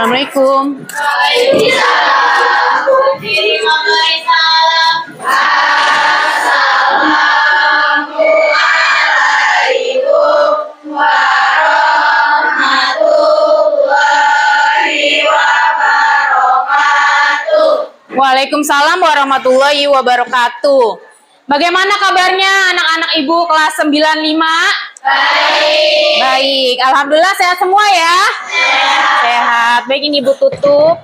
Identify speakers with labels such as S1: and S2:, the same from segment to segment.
S1: Assalamualaikum. Waalaikumsalam warahmatullahi wabarakatuh. Bagaimana kabarnya anak-anak ibu kelas 95? Baik, alhamdulillah sehat semua ya. Sehat. Baik, ini ibu tutup.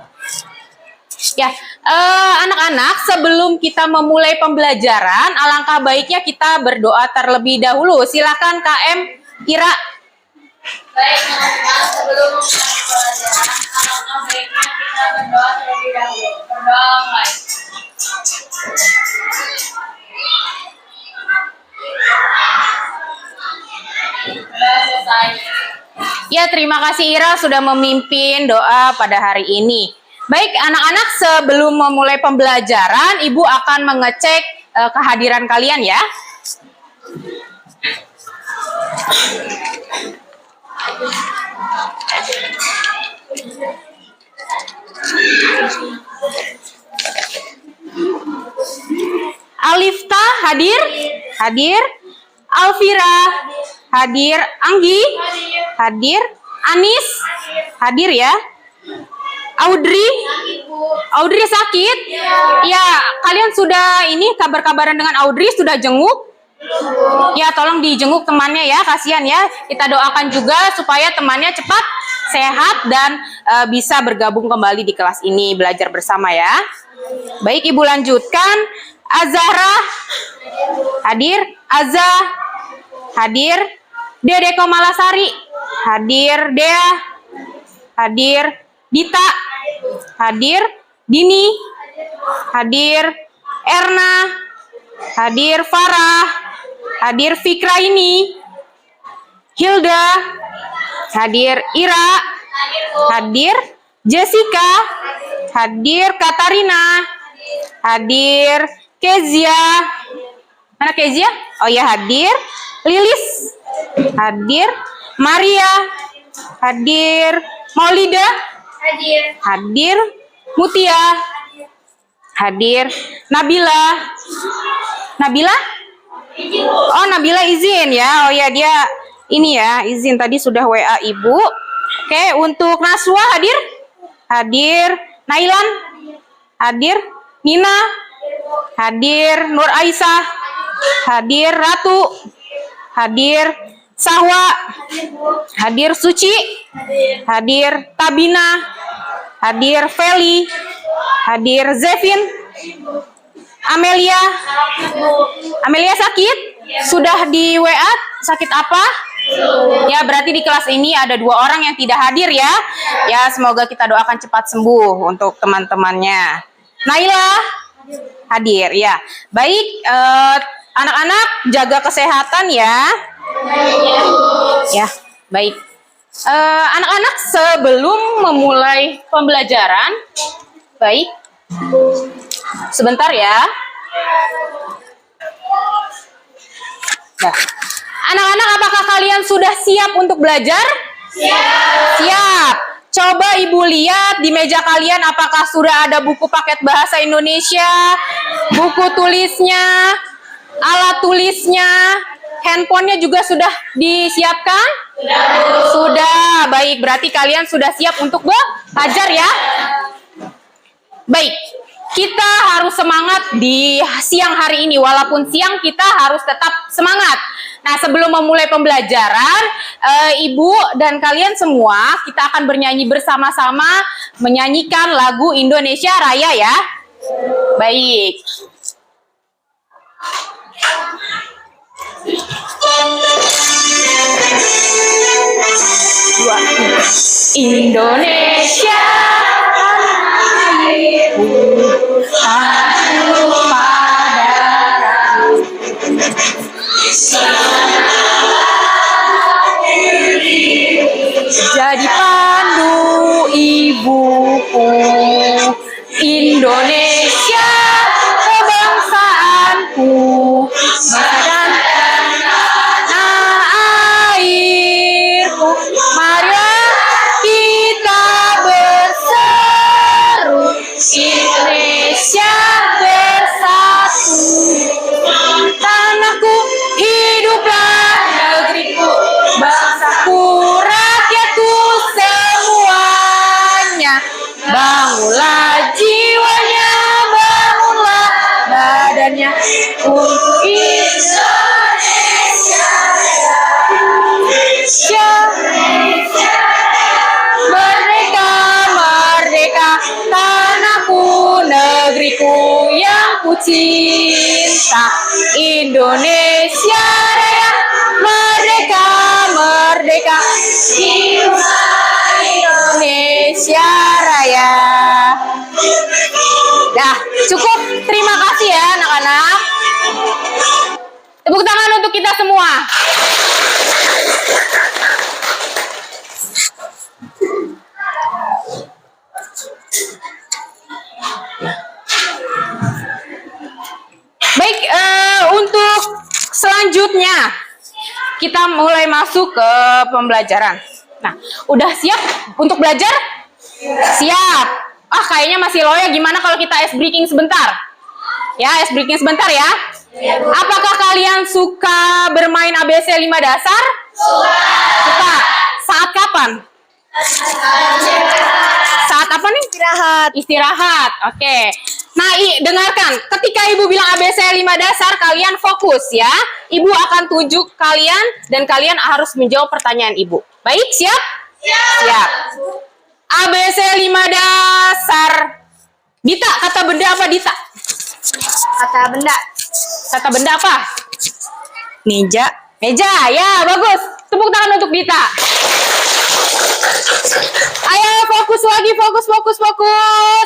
S1: Ya, anak-anak, sebelum kita memulai pembelajaran, alangkah baiknya kita berdoa terlebih dahulu. Silakan KM Ira.
S2: Baik, teman-teman, sebelum memulai pembelajaran, alangkah baiknya kita berdoa terlebih dahulu. Berdoa mulai. Sudah selesai.
S1: Ya, terima kasih Ira sudah memimpin doa pada hari ini. Baik, anak-anak, sebelum memulai pembelajaran, Ibu akan mengecek kehadiran kalian ya. Alifta hadir? Hadir. Alvira hadir. Anggi hadir. Anis hadir ya. Audrey sakit? Ya, kalian sudah ini kabar-kabaran dengan Audrey, sudah jenguk? Ya, tolong dijenguk temannya ya, kasihan ya. Kita doakan juga supaya temannya cepat sehat dan bisa bergabung kembali di kelas ini, belajar bersama ya. Baik, Ibu lanjutkan. Azahra hadir. Azza hadir. Dede Komalasari hadir. Dea hadir. Dita hadir. Dini hadir. Erna hadir. Farah hadir. Fikra ini. Hilda hadir. Ira hadir. Jessica hadir. Katarina hadir. Kezia, mana Kezia? Oh ya, hadir. Lilis hadir. Maria hadir. Maulida hadir. Mutia hadir. Nabila oh, Nabila izin ya. Oh ya, dia ini ya, izin tadi sudah WA Ibu. Oke, untuk Naswa hadir. Nailan hadir. Nina hadir. Nur Aisyah hadir. Ratu hadir. Sahwa hadir. Suci hadir. Tabina hadir. Feli hadir. Zevin. Amelia sakit? Sudah di WA? Sakit apa? Ya, berarti di kelas ini ada 2 orang yang tidak hadir ya. Ya, semoga kita doakan cepat sembuh untuk teman-temannya. Naila hadir ya. Baik, anak-anak jaga kesehatan ya. Ya, baik. Anak-anak, sebelum memulai pembelajaran, baik, sebentar ya. Nah, anak-anak, apakah kalian sudah siap untuk belajar? Siap. Coba Ibu lihat di meja kalian apakah sudah ada buku paket bahasa Indonesia, buku tulisnya, alat tulisnya, handphonenya juga sudah disiapkan? Sudah. Baik, berarti kalian sudah siap untuk belajar ya. Baik, kita harus semangat di siang hari ini. Walaupun siang, kita harus tetap semangat. Nah, sebelum memulai pembelajaran, Ibu dan kalian semua, kita akan bernyanyi bersama-sama, menyanyikan lagu Indonesia Raya ya. Baik. Indonesia airku, tanahku padaku. Jadi pandu ibuku, Indonesia kebangsaanku, bangsa dan tanah airku. Marilah kita bersama cinta. Indonesia Raya, merdeka, merdeka. Jiwa Indonesia Raya. Dah, cukup. Terima kasih ya anak-anak. Tepuk tangan untuk kita semua. Baik, untuk selanjutnya kita mulai masuk ke pembelajaran. Nah, udah siap untuk belajar? Siap. Ah, kayaknya masih loyo. Gimana kalau kita ice breaking sebentar? Ya, ice breaking sebentar ya. Apakah kalian suka bermain ABC 5 dasar? Suka. Saat kapan? Saat apa nih?
S3: Istirahat.
S1: Istirahat. Oke. Nah, dengarkan. Ketika Ibu bilang ABC 5 dasar, kalian fokus ya. Ibu akan tunjuk kalian dan kalian harus menjawab pertanyaan Ibu. Baik, siap? Siap. ABC 5 dasar. Dita, kata benda apa Dita?
S3: Kata benda.
S1: Kata benda apa?
S3: Meja.
S1: Meja, ya bagus. Tepuk tangan untuk Dita. Ayo fokus lagi, fokus.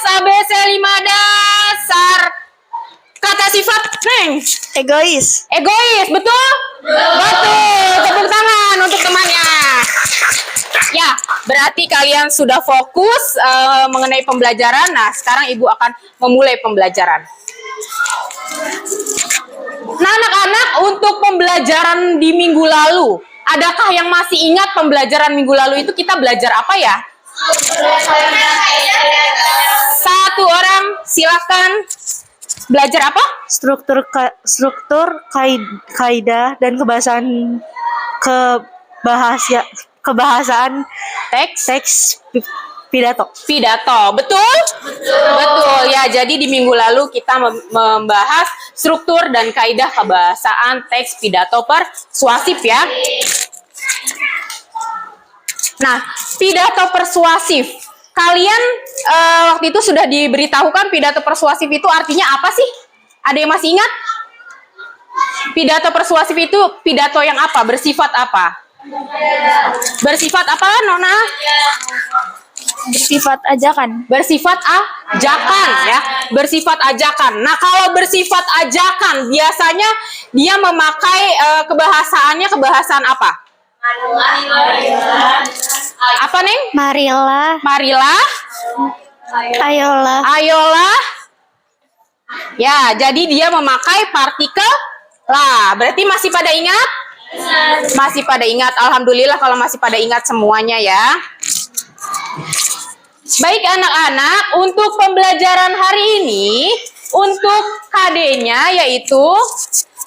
S1: ABC 5 dasar. Kata sifat, Neng.
S3: Egois.
S1: Egois, betul? Betul. Tepuk tangan untuk temannya. Ya, berarti kalian sudah fokus mengenai pembelajaran. Nah, sekarang Ibu akan memulai pembelajaran. Nah, anak-anak, untuk pembelajaran di minggu lalu, adakah yang masih ingat pembelajaran minggu lalu itu kita belajar apa ya? Satu orang, silakan. Belajar apa?
S3: Kaidah dan kebahasaan teks pidato.
S1: Pidato, betul? Betul ya. Jadi di minggu lalu kita membahas struktur dan kaidah kebahasaan teks pidato persuasif ya. Nah, pidato persuasif. Kalian waktu itu sudah diberitahukan pidato persuasif itu artinya apa sih? Ada yang masih ingat? Pidato persuasif itu pidato yang apa? Bersifat apa? Bersifat apa, Nona?
S3: Bersifat ajakan.
S1: Bersifat ajakan ya. Bersifat ajakan. Nah, kalau bersifat ajakan biasanya dia memakai kebahasaan apa? Apa, Neng?
S3: Marilah.
S1: Marilah.
S3: Ayolah.
S1: Ayolah. Ya, jadi dia memakai partikel lah. Berarti masih pada ingat? Masih pada ingat. Alhamdulillah kalau masih pada ingat semuanya ya. Baik anak-anak, untuk pembelajaran hari ini, untuk KD-nya yaitu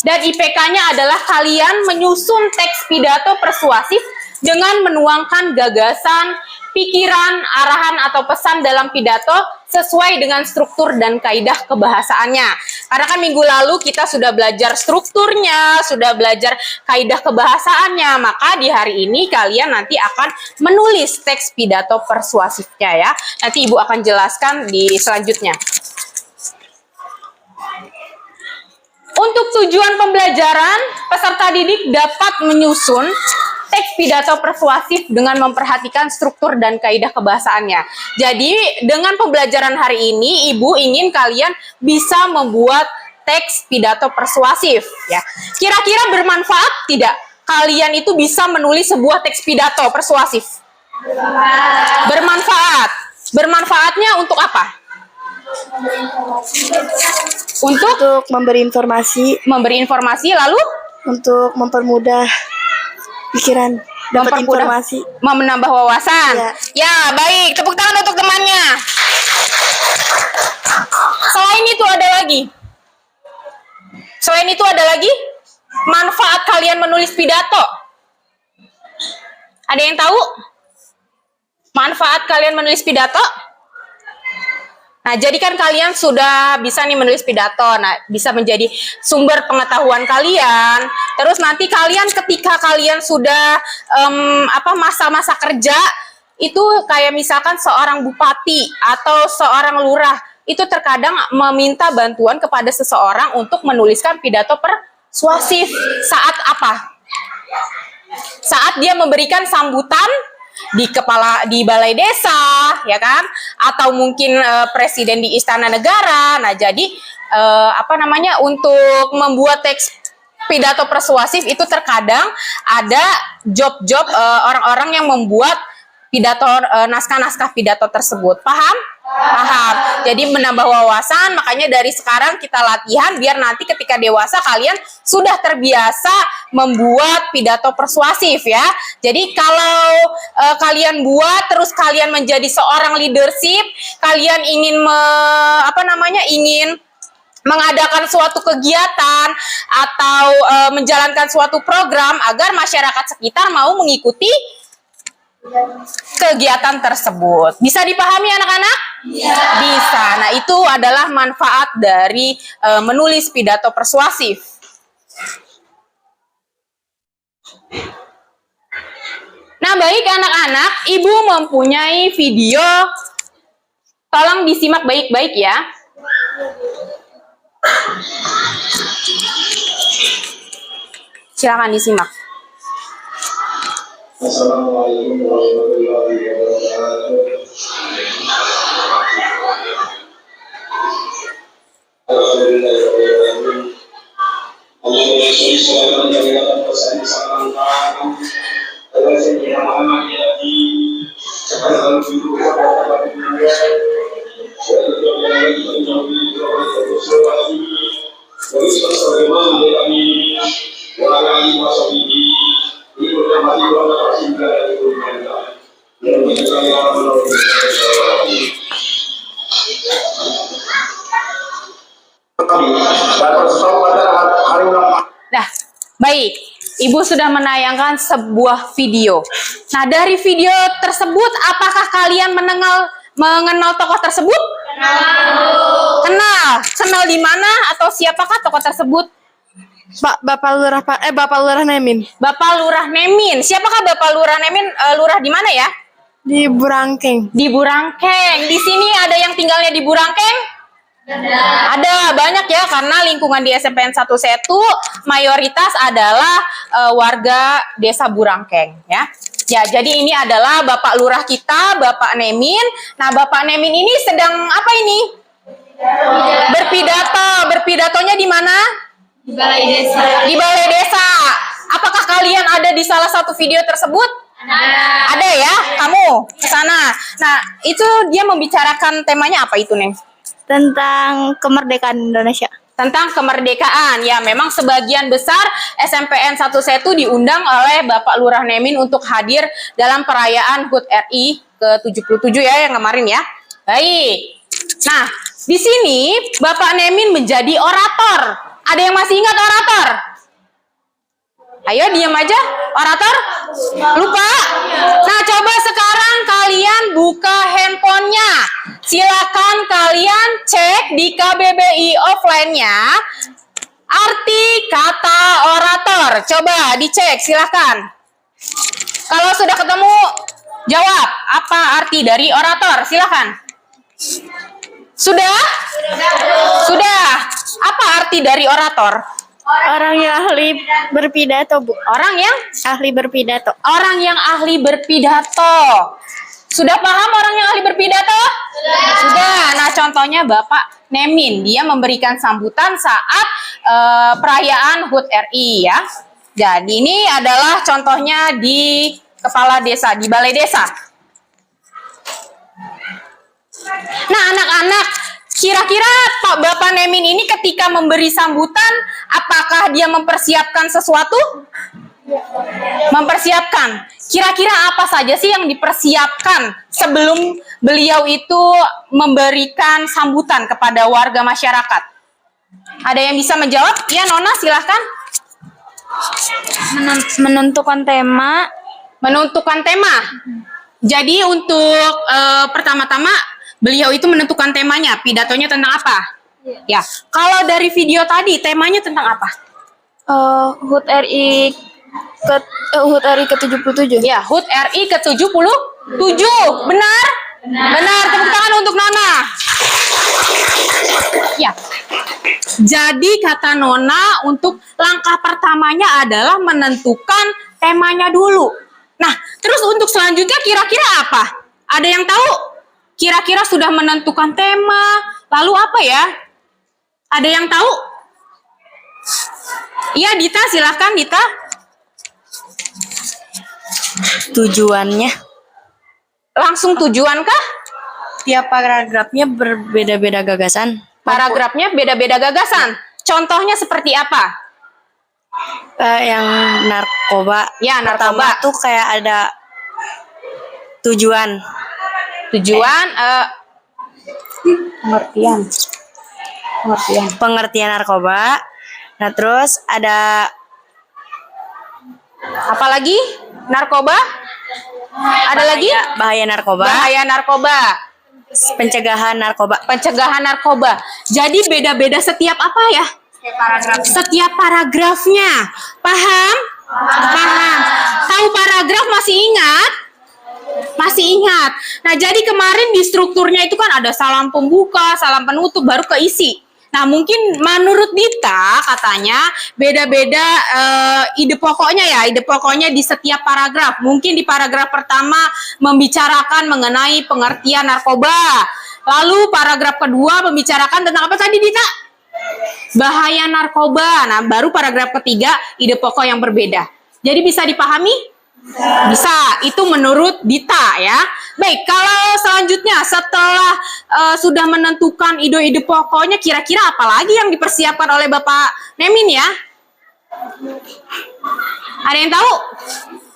S1: dan IPK-nya adalah kalian menyusun teks pidato persuasif dengan menuangkan gagasan, pikiran, arahan atau pesan dalam pidato sesuai dengan struktur dan kaidah kebahasaannya. Karena kan minggu lalu kita sudah belajar strukturnya, sudah belajar kaidah kebahasaannya, maka di hari ini kalian nanti akan menulis teks pidato persuasifnya ya. Nanti Ibu akan jelaskan di selanjutnya. Untuk tujuan pembelajaran, peserta didik dapat menyusun teks pidato persuasif dengan memperhatikan struktur dan kaidah kebahasaannya. Jadi, dengan pembelajaran hari ini, Ibu ingin kalian bisa membuat teks pidato persuasif. Ya, kira-kira bermanfaat tidak? Kalian itu bisa menulis sebuah teks pidato persuasif. Bermanfaat. Bermanfaatnya untuk apa? Untuk
S3: memberi informasi.
S1: Memberi informasi, lalu?
S3: Untuk mempermudah pikiran, dapat informasi,
S1: menambah wawasan.
S3: Ya,
S1: baik. Tepuk tangan untuk temannya. Selain itu ada lagi manfaat kalian menulis pidato. Ada yang tahu? Manfaat kalian menulis pidato? Nah, jadi kan kalian sudah bisa nih menulis pidato. Nah, bisa menjadi sumber pengetahuan kalian. Terus nanti kalian ketika kalian sudah masa-masa kerja, itu kayak misalkan seorang bupati atau seorang lurah, itu terkadang meminta bantuan kepada seseorang untuk menuliskan pidato persuasif. Saat apa? Saat dia memberikan sambutan di balai desa, ya kan? Atau mungkin presiden di istana negara. Nah, jadi untuk membuat teks pidato persuasif itu terkadang ada job-job orang-orang yang membuat pidato, naskah-naskah pidato tersebut. Paham? Paham. Jadi menambah wawasan, makanya dari sekarang kita latihan biar nanti ketika dewasa kalian sudah terbiasa membuat pidato persuasif ya. Jadi kalau kalian buat terus kalian menjadi seorang leadership, kalian ingin ingin mengadakan suatu kegiatan atau menjalankan suatu program agar masyarakat sekitar mau mengikuti kegiatan tersebut. Bisa dipahami anak-anak? Bisa. Nah, itu adalah manfaat dari menulis pidato persuasif. Nah, baik anak-anak, Ibu mempunyai video. Tolong disimak baik-baik ya. Silakan disimak.
S4: Assalamualaikum warahmatullahi wabarakatuh. Alhamdulillahirrahmanirrahim. Allahumma sholli salatan jamilatan wa sallim salaman ta'ala ala sayyidina Muhammad yati sakal al-fidu wa ta'ala
S1: Nah, baik. Ibu sudah menayangkan sebuah video. Nah, dari video tersebut, apakah kalian mengenal tokoh tersebut? Kenal. Kenal di mana atau siapakah tokoh tersebut?
S3: Bapak Lurah Nemin.
S1: Bapak Lurah Nemin. Siapakah Bapak Lurah Nemin? Lurah di mana ya?
S3: Di Burangkeng.
S1: Di Burangkeng. Di sini ada yang tinggalnya di Burangkeng? Ada banyak ya, karena lingkungan di SMPN 1 Setu mayoritas adalah warga desa Burangkeng ya. Ya, jadi ini adalah Bapak Lurah kita, Bapak Nemin. Nah, Bapak Nemin ini sedang apa ini? Berpidato. Berpidatonya di mana?
S2: Di balai desa.
S1: Di balai desa. Apakah kalian ada di salah satu video tersebut? Ada ya, kamu ke sana. Nah, itu dia membicarakan temanya apa itu, Neng?
S3: Tentang kemerdekaan Indonesia.
S1: Tentang kemerdekaan. Ya, memang sebagian besar SMPN 1 Setu diundang oleh Bapak Lurah Nemin untuk hadir dalam perayaan HUT RI ke-77 ya, yang kemarin ya. Baik. Nah, di sini Bapak Nemin menjadi orator. Ada yang masih ingat orator? Ayo diam aja, orator? Lupa? Nah, coba sekarang kalian buka handphonenya. Silakan kalian cek di KBBI offline-nya arti kata orator. Coba dicek, silakan. Kalau sudah ketemu, jawab apa arti dari orator. Silakan. Sudah? Sudah. Apa arti dari orator?
S3: Orang yang ahli berpidato, Bu.
S1: Orang yang
S3: Ahli berpidato.
S1: Orang yang ahli berpidato. Sudah paham orang yang ahli berpidato? Sudah. Nah, contohnya Bapak Nemin. Dia memberikan sambutan saat perayaan HUT RI ya. Jadi ini adalah contohnya di kepala desa, di balai desa. Nah, anak-anak, kira-kira Pak Bapak Nemin ini ketika memberi sambutan, apakah dia mempersiapkan sesuatu? Mempersiapkan. Kira-kira apa saja sih yang dipersiapkan sebelum beliau itu memberikan sambutan kepada warga masyarakat? Ada yang bisa menjawab? Ya, Nona, silahkan.
S3: Menentukan tema.
S1: Menentukan tema. Jadi untuk pertama-tama beliau itu menentukan temanya. Pidatonya tentang apa? Ya. Kalau dari video tadi temanya tentang apa?
S3: HUT RI ke-77.
S1: Ya, HUT RI ke-77. Benar? Benar, tepuk tangan untuk Nona. Ya. Jadi kata Nona untuk langkah pertamanya adalah menentukan temanya dulu. Nah, terus untuk selanjutnya kira-kira apa? Ada yang tahu? Kira-kira sudah menentukan tema, lalu apa ya? Ada yang tahu? Iya, Dita, silahkan Dita.
S3: Tujuannya.
S1: Langsung tujuan kah?
S3: Tiap paragrafnya berbeda-beda gagasan.
S1: Paragrafnya beda-beda gagasan. Contohnya seperti apa?
S3: Yang narkoba.
S1: Ya, narkoba.
S3: Pertama tuh kayak ada tujuan.
S1: Tujuan,
S3: Pengertian narkoba. Nah, terus ada
S1: apa lagi? Narkoba? Ada lagi?
S3: bahaya narkoba.
S1: Bahaya narkoba.
S3: Pencegahan narkoba.
S1: Pencegahan narkoba. Jadi beda-beda setiap apa ya? Setiap paragrafnya. Paham? Paham. Tahu paragraf masih ingat? Masih ingat. Nah, jadi kemarin di strukturnya itu kan ada salam pembuka, salam penutup, baru keisi. Nah, mungkin menurut Dita katanya beda-beda ide pokoknya ya, ide pokoknya di setiap paragraf. Mungkin di paragraf pertama membicarakan mengenai pengertian narkoba. Lalu paragraf kedua membicarakan tentang apa tadi Dita? Bahaya narkoba. Nah, baru paragraf ketiga ide pokok yang berbeda. Jadi bisa dipahami? Bisa, itu menurut Dita ya. Baik, kalau selanjutnya setelah sudah menentukan ide-ide pokoknya, kira-kira apa lagi yang dipersiapkan oleh Bapak Nemin ya? Ada yang tahu?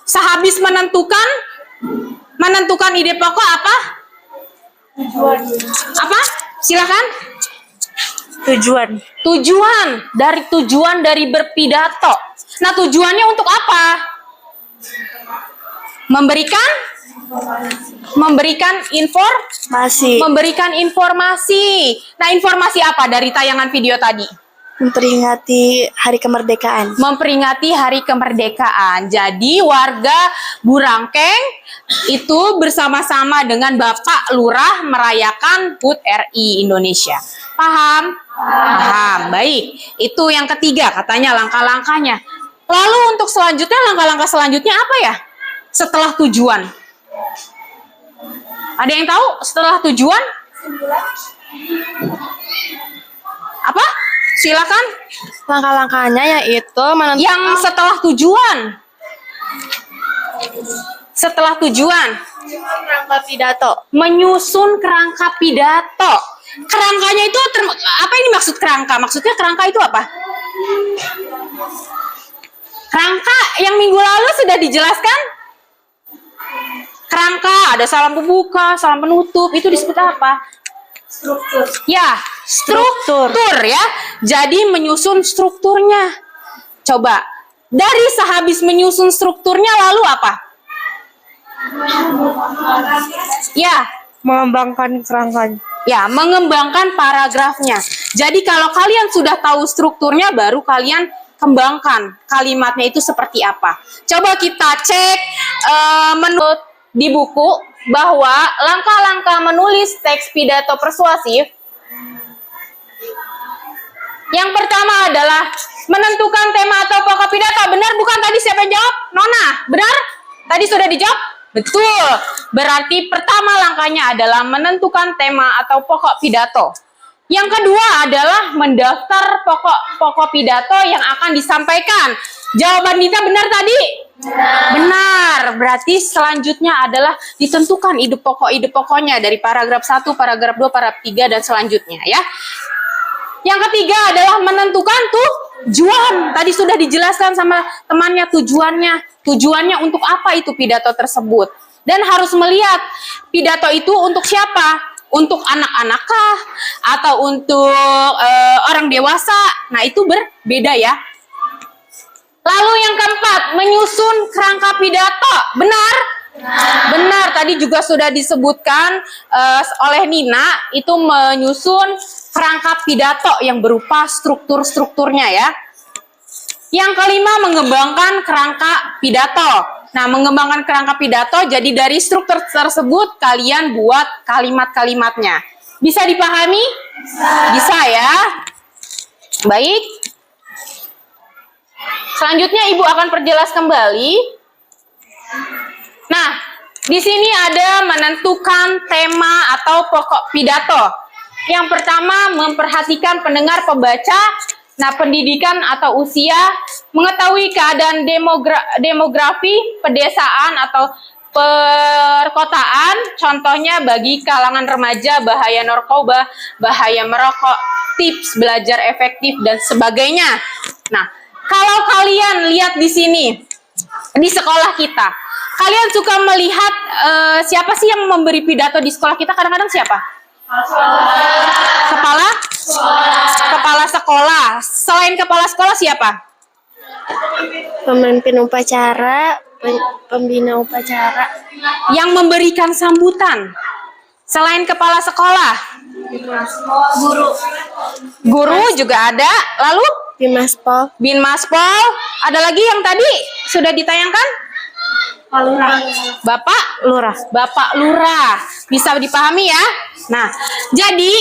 S1: Sehabis menentukan ide pokok apa? Apa? Silakan. Tujuan dari berpidato. Nah, tujuannya untuk apa? Memberikan informasi. Nah, informasi apa dari tayangan video tadi?
S3: Memperingati hari kemerdekaan.
S1: Memperingati hari kemerdekaan. Jadi warga Burangkeng itu bersama-sama dengan Bapak Lurah merayakan HUT RI Indonesia. Paham? Paham. Baik. Itu yang ketiga katanya langkah-langkahnya. Lalu untuk selanjutnya, langkah-langkah selanjutnya apa ya? Setelah tujuan. Ada yang tahu setelah tujuan? Apa? Silakan.
S3: Langkah-langkahnya yaitu
S1: Yang setelah tujuan. Setelah tujuan.
S3: kerangka pidato.
S1: Menyusun kerangka pidato. Kerangkanya itu apa ini maksud kerangka? Maksudnya kerangka itu apa? Kerangka yang minggu lalu sudah dijelaskan. Kerangka ada salam pembuka, salam penutup, itu disebut apa?
S3: Struktur.
S1: Ya, struktur ya. Jadi menyusun strukturnya. Coba dari sehabis menyusun strukturnya lalu apa? Ya,
S3: Mengembangkan kerangkanya.
S1: ya, mengembangkan paragrafnya. Jadi kalau kalian sudah tahu strukturnya, baru kalian kembangkan kalimatnya itu seperti apa. Coba kita cek menurut di buku bahwa langkah-langkah menulis teks pidato persuasif. Yang pertama adalah menentukan tema atau pokok pidato. Benar bukan tadi siapa yang jawab? Nona, benar? Tadi sudah dijawab? Betul. Berarti pertama langkahnya adalah menentukan tema atau pokok pidato. Yang kedua adalah mendaftar pokok pidato yang akan disampaikan. Jawaban Dita benar tadi? Benar. Berarti selanjutnya adalah ditentukan ide pokoknya dari paragraf 1, paragraf 2, paragraf 3 dan selanjutnya ya. Yang ketiga adalah menentukan tujuan. Tadi sudah dijelaskan sama temannya tujuannya. Tujuannya untuk apa itu pidato tersebut. Dan harus melihat pidato itu untuk siapa? Untuk anak-anak kah? Atau untuk orang dewasa? Nah, itu berbeda ya. Lalu yang keempat, menyusun kerangka pidato. Benar? Benar, tadi juga sudah disebutkan oleh Nina, itu menyusun kerangka pidato yang berupa strukturnya ya. Yang kelima, mengembangkan kerangka pidato. Nah, mengembangkan kerangka pidato, jadi dari struktur tersebut kalian buat kalimat-kalimatnya. Bisa dipahami? Bisa ya. Baik. Selanjutnya Ibu akan perjelas kembali. Nah, di sini ada menentukan tema atau pokok pidato. Yang pertama, memperhatikan pendengar pembaca. Nah, pendidikan atau usia, mengetahui keadaan demografi, pedesaan atau perkotaan, contohnya bagi kalangan remaja, bahaya narkoba, bahaya merokok, tips belajar efektif, dan sebagainya. Nah, kalau kalian lihat di sini, di sekolah kita, kalian suka melihat siapa sih yang memberi pidato di sekolah kita? Kadang-kadang siapa? Kepala sekolah. Selain kepala sekolah siapa?
S3: Pemimpin upacara, pembina upacara,
S1: Yang memberikan sambutan. Selain kepala sekolah, guru juga ada. Lalu
S3: Bimaspol,
S1: Binmaspol. Ada lagi yang tadi sudah ditayangkan? Bapak Lurah. Bisa dipahami ya? Nah, jadi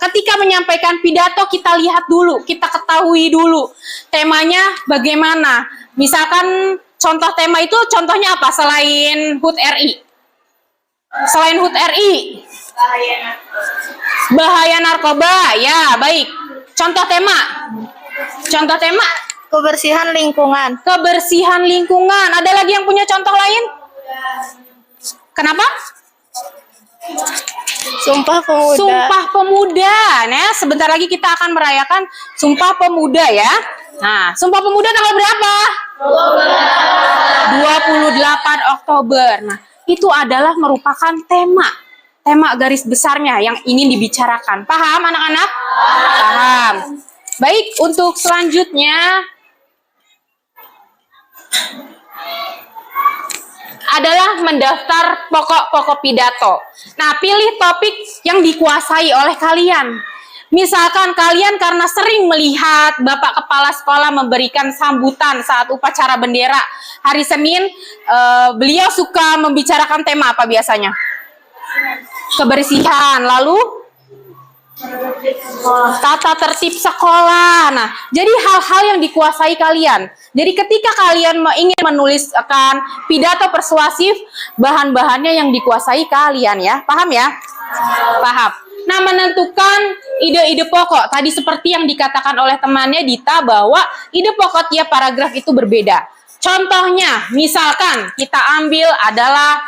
S1: ketika menyampaikan pidato kita lihat dulu, kita ketahui dulu temanya bagaimana. Misalkan contoh tema itu contohnya apa selain HUT RI? Selain HUT RI? Bahaya narkoba. Ya, baik. Contoh tema.
S3: kebersihan lingkungan,
S1: Kebersihan lingkungan. Ada lagi yang punya contoh lain? Kenapa?
S3: Sumpah Pemuda,
S1: Sumpah Pemuda. Nah, sebentar lagi kita akan merayakan Sumpah Pemuda ya. Nah, Sumpah Pemuda tanggal berapa? 28 Oktober. Nah, itu adalah merupakan tema garis besarnya yang ingin dibicarakan. Paham anak-anak? Paham. Baik, untuk selanjutnya adalah mendaftar pokok-pokok pidato. Nah, pilih topik yang dikuasai oleh kalian. Misalkan kalian karena sering melihat Bapak Kepala Sekolah memberikan sambutan saat upacara bendera hari Senin, beliau suka membicarakan tema apa biasanya? Kebersihan, lalu tata tertib sekolah. Nah, jadi hal-hal yang dikuasai kalian. Jadi ketika kalian ingin menuliskan pidato persuasif, bahan-bahannya yang dikuasai kalian ya. Paham ya? Paham. Nah, menentukan ide-ide pokok. Tadi seperti yang dikatakan oleh temannya Dita bahwa ide pokok tiap paragraf itu berbeda. Contohnya, misalkan kita ambil adalah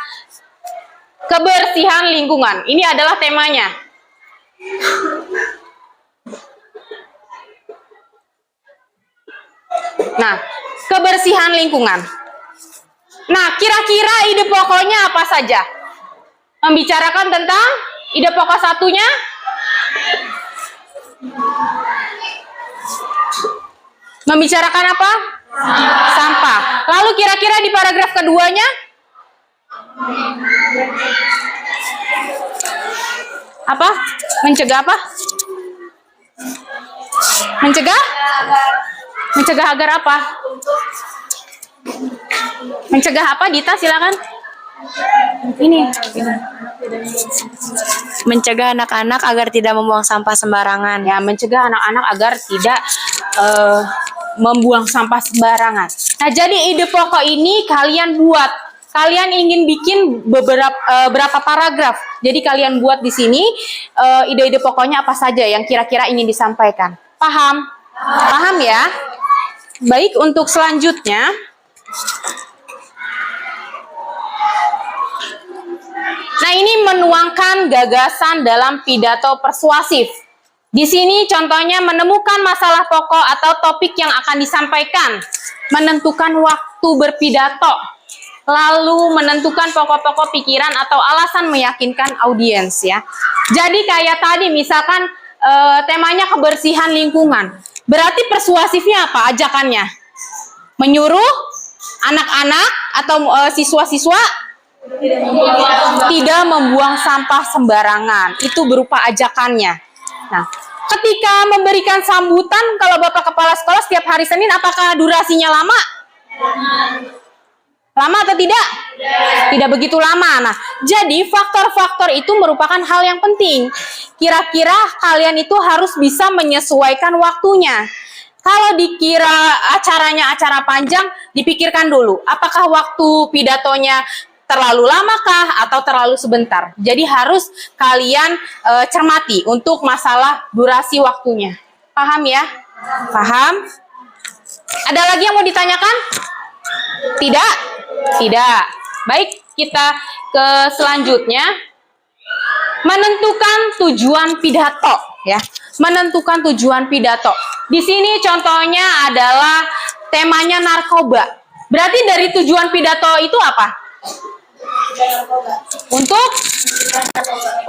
S1: kebersihan lingkungan. Ini adalah temanya. Nah, kebersihan lingkungan. Nah, kira-kira ide pokoknya apa saja? Membicarakan tentang ide pokok satunya? Membicarakan apa? Sampah. Lalu kira-kira di paragraf keduanya? Apa? Mencegah apa? Mencegah? Mencegah agar apa? Mencegah apa, Dita? Silakan. Ini.
S3: mencegah anak-anak agar tidak membuang sampah sembarangan.
S1: Ya, mencegah anak-anak agar tidak membuang sampah sembarangan. Nah, jadi ide pokok ini kalian buat. Kalian ingin bikin berapa paragraf. Jadi kalian buat di sini ide-ide pokoknya apa saja yang kira-kira ingin disampaikan. Paham? Paham ya? Baik, untuk selanjutnya nah, ini menuangkan gagasan dalam pidato persuasif. Di sini contohnya menemukan masalah pokok atau topik yang akan disampaikan, menentukan waktu berpidato, lalu menentukan pokok-pokok pikiran atau alasan meyakinkan audiens ya. Jadi kayak tadi misalkan temanya kebersihan lingkungan. Berarti persuasifnya apa ajakannya? Menyuruh anak-anak atau siswa-siswa tidak membuang sampah sembarangan. Itu berupa ajakannya. Nah, ketika memberikan sambutan, kalau Bapak Kepala Sekolah setiap hari Senin, apakah durasinya lama? Lama atau tidak? Tidak begitu lama. Nah, jadi faktor-faktor itu merupakan hal yang penting. Kira-kira kalian itu harus bisa menyesuaikan waktunya. Kalau dikira acaranya acara panjang, dipikirkan dulu, apakah waktu pidatonya terlalu lamakah atau terlalu sebentar. Jadi harus kalian cermati untuk masalah durasi waktunya. Paham ya? Paham? Ada lagi yang mau ditanyakan? Tidak? Tidak. Baik, kita ke selanjutnya. Menentukan tujuan pidato, ya. Menentukan tujuan pidato. Di sini contohnya adalah temanya narkoba. Berarti dari tujuan pidato itu apa?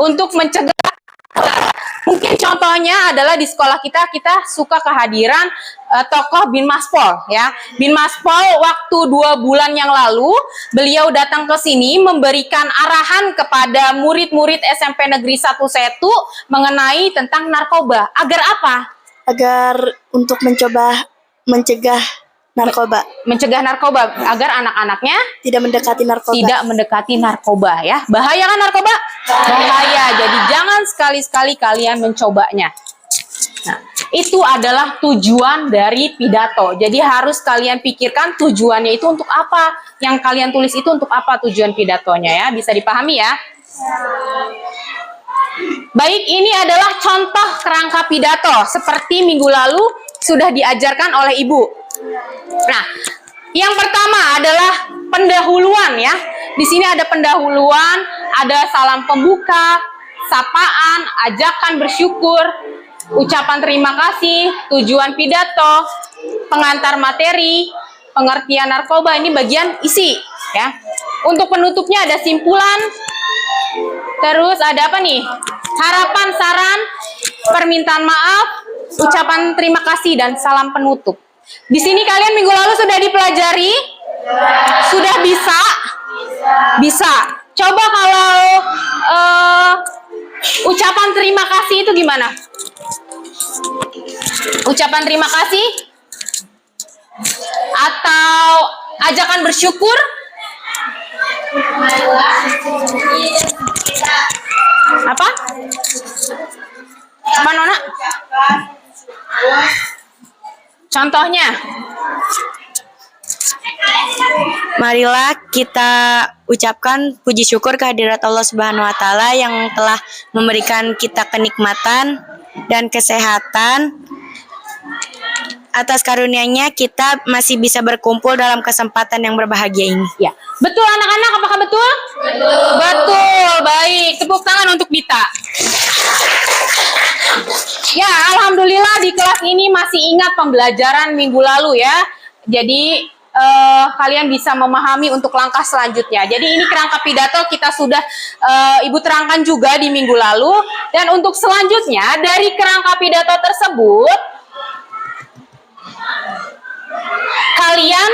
S1: Untuk mencegah. Mungkin contohnya adalah di sekolah kita suka kehadiran tokoh Bin Maspol, ya. Bin Maspol waktu 2 bulan yang lalu beliau datang ke sini memberikan arahan kepada murid-murid SMP Negeri 1 Setu mengenai tentang narkoba. Agar apa?
S3: Agar untuk mencegah narkoba.
S1: Mencegah narkoba agar anak-anaknya
S3: Tidak mendekati narkoba.
S1: tidak mendekati narkoba, ya. Bahaya kan narkoba? Bahaya. Jadi jangan sekali-sekali kalian mencobanya. Nah, itu adalah tujuan dari pidato. Jadi harus kalian pikirkan tujuannya itu untuk apa. Yang kalian tulis itu untuk apa tujuan pidatonya, ya. Bisa dipahami ya? Baik, ini adalah contoh kerangka pidato seperti minggu lalu sudah diajarkan oleh Ibu. Nah, yang pertama adalah pendahuluan, ya. Di sini ada pendahuluan, ada salam pembuka, sapaan, ajakan bersyukur, ucapan terima kasih, tujuan pidato, pengantar materi, pengertian narkoba. Ini bagian isi, ya. Untuk penutupnya ada simpulan. Terus ada apa nih? Harapan, saran, permintaan maaf, ucapan terima kasih, dan salam penutup. Di sini kalian minggu lalu sudah dipelajari? Sudah bisa? Bisa. Coba kalau ucapan terima kasih itu gimana? Ucapan terima kasih? Atau ajakan bersyukur? Apa? Apa, Nona? Contohnya?
S3: Marilah kita ucapkan puji syukur kehadirat Allah Subhanahu wa taala yang telah memberikan kita kenikmatan dan kesehatan. Atas karunia-Nya kita masih bisa berkumpul dalam kesempatan yang berbahagia ini.
S1: Ya. Betul anak-anak, apakah betul? Betul. Betul. Baik, tepuk tangan untuk Dita. Ya, alhamdulillah di kelas ini masih ingat pembelajaran minggu lalu, ya. Jadi kalian bisa memahami untuk langkah selanjutnya. Jadi ini kerangka pidato kita sudah Ibu terangkan juga di minggu lalu. Dan untuk selanjutnya dari kerangka pidato tersebut kalian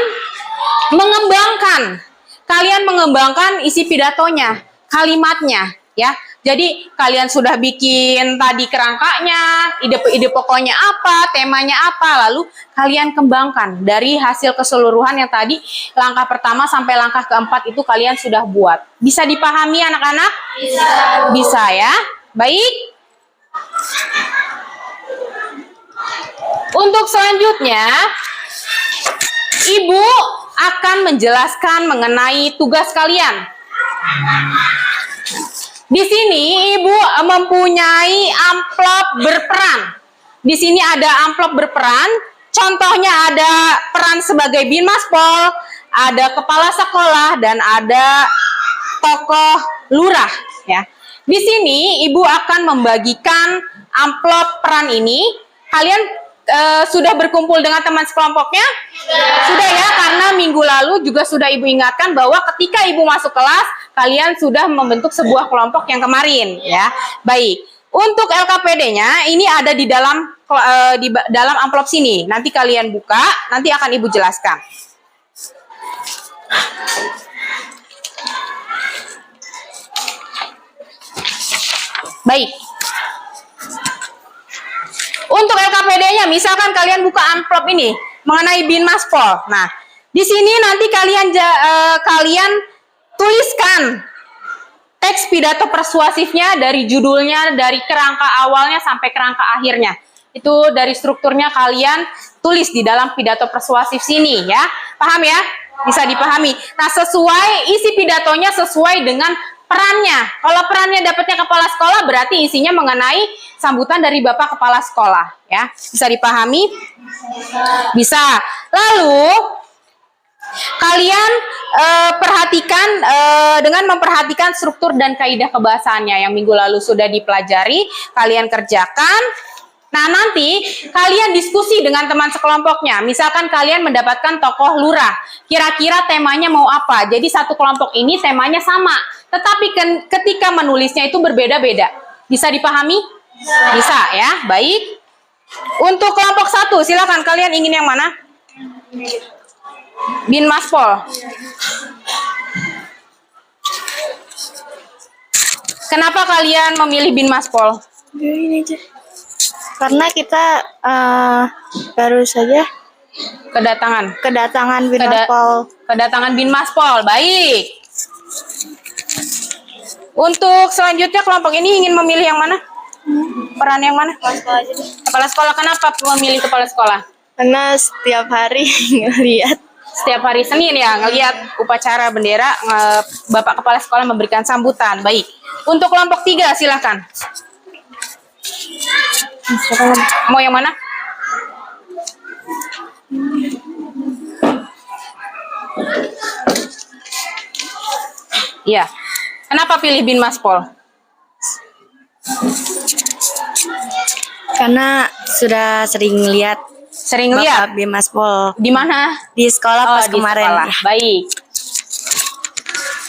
S1: mengembangkan isi pidatonya, kalimatnya, ya. Jadi kalian sudah bikin tadi kerangkanya, ide pokoknya apa, temanya apa, lalu kalian kembangkan dari hasil keseluruhan yang tadi langkah pertama sampai langkah keempat itu kalian sudah buat. Bisa dipahami anak-anak? Bisa. Bisa ya. Baik. Untuk selanjutnya, Ibu akan menjelaskan mengenai tugas kalian. Di sini Ibu mempunyai amplop berperan. Di sini ada amplop berperan. Contohnya ada peran sebagai Bin Maspol, ada kepala sekolah, dan ada tokoh lurah. Ya. Di sini Ibu akan membagikan amplop peran ini. Kalian sudah berkumpul dengan teman sekelompoknya? Sudah ya, karena minggu lalu juga sudah Ibu ingatkan bahwa ketika Ibu masuk kelas, kalian sudah membentuk sebuah kelompok yang kemarin, ya. Baik. Untuk LKPD-nya ini ada di dalam amplop sini. Nanti kalian buka, nanti akan Ibu jelaskan. Baik. Untuk LKPD-nya, misalkan kalian buka amplop ini mengenai Bin Maspol. Nah, Di sini nanti kalian tuliskan teks pidato persuasifnya dari judulnya, dari kerangka awalnya sampai kerangka akhirnya. Itu dari strukturnya kalian tulis di dalam pidato persuasif sini ya. Paham ya? Bisa dipahami. Nah, isi pidatonya sesuai dengan perannya. Kalau perannya dapatnya kepala sekolah, berarti isinya mengenai sambutan dari Bapak Kepala Sekolah ya. Bisa dipahami? Bisa. Lalu kalian perhatikan dengan memperhatikan struktur dan kaidah kebahasaannya yang minggu lalu sudah dipelajari, kalian kerjakan. Nah, nanti kalian diskusi dengan teman sekelompoknya. Misalkan kalian mendapatkan tokoh lurah, kira-kira temanya mau apa? Jadi satu kelompok ini temanya sama, tetapi ketika menulisnya itu berbeda-beda. Bisa dipahami? Bisa ya, baik. Untuk kelompok 1, silakan kalian ingin yang mana? Bin Maspol. Kenapa kalian memilih Bin Maspol?
S3: Ini aja. Karena kita baru saja kedatangan Bin Maspol.
S1: Kedatangan Bin Maspol, baik. Untuk selanjutnya kelompok ini ingin memilih yang mana? Peran yang mana?
S3: Kepala sekolah aja deh.
S1: Kepala sekolah. Kenapa memilih kepala sekolah?
S3: Karena setiap hari ngelihat.
S1: Setiap hari Senin ya, ngelihat upacara bendera, Bapak Kepala Sekolah memberikan sambutan. Baik. Untuk kelompok 3, silakan. Mau yang mana? Iya. Kenapa pilih Bin Maspol?
S3: Karena sudah sering lihat
S1: Sering lihat?
S3: Bapak Bin Maspol
S1: Di mana?
S3: di sekolah pas
S1: di
S3: kemarin.
S1: sekolah. Baik.